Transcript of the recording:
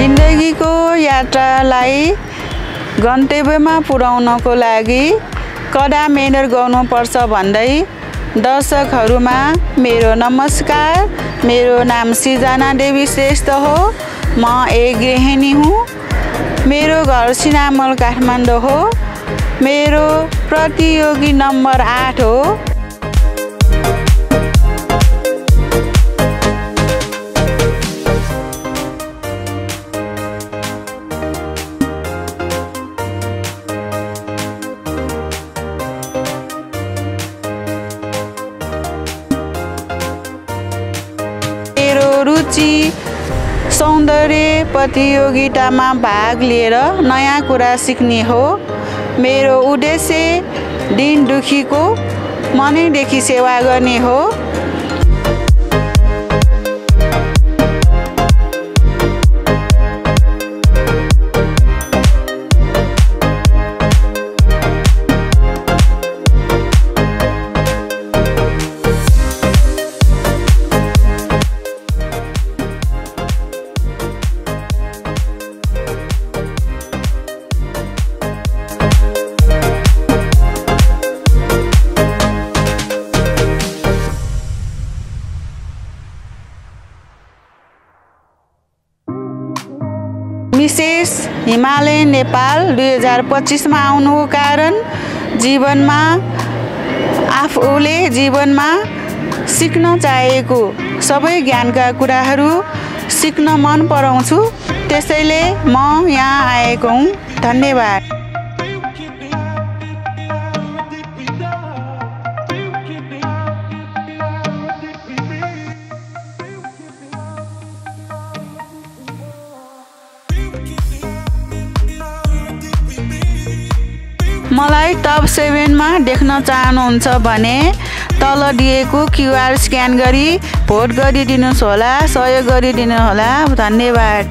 जिन्दगीको यात्रालाई गन्तव्यमा पुर्याउनको लागि कडा मेहनत गर्नुपर्छ भन्दै दर्शकहरूमा मेरो नमस्कार। मेरो नाम सृजना देवी श्रेष्ठ हो। म एक गृहिणी हुँ। मेरो घर सिनामल काठमाडौँ हो। मेरो प्रतियोगी नम्बर 8 हो। मेरो रुचि सौन्दर्य प्रतियोगितामा भाग लिएर नयाँ कुरा सिक्ने हो। मेरो उद्देश्य दिन दुखीको मनैदेखि सेवा गर्ने हो। मिसेस हिमालय नेपाल 2025 मा आउनुको कारण आफूले जीवनमा सिक्न चाहेको सबै ज्ञानका कुराहरू सिक्न मन पराउँछु। त्यसैले म यहाँ आएको हुँ। धन्यवाद। मलाई टप 7 मा देख्न चाहनुहुन्छ भने तल दिएको QR स्क्यान गरी भोट गरिदिनुहोस् होला, सहयोग गरिदिनु होला। धन्यवाद।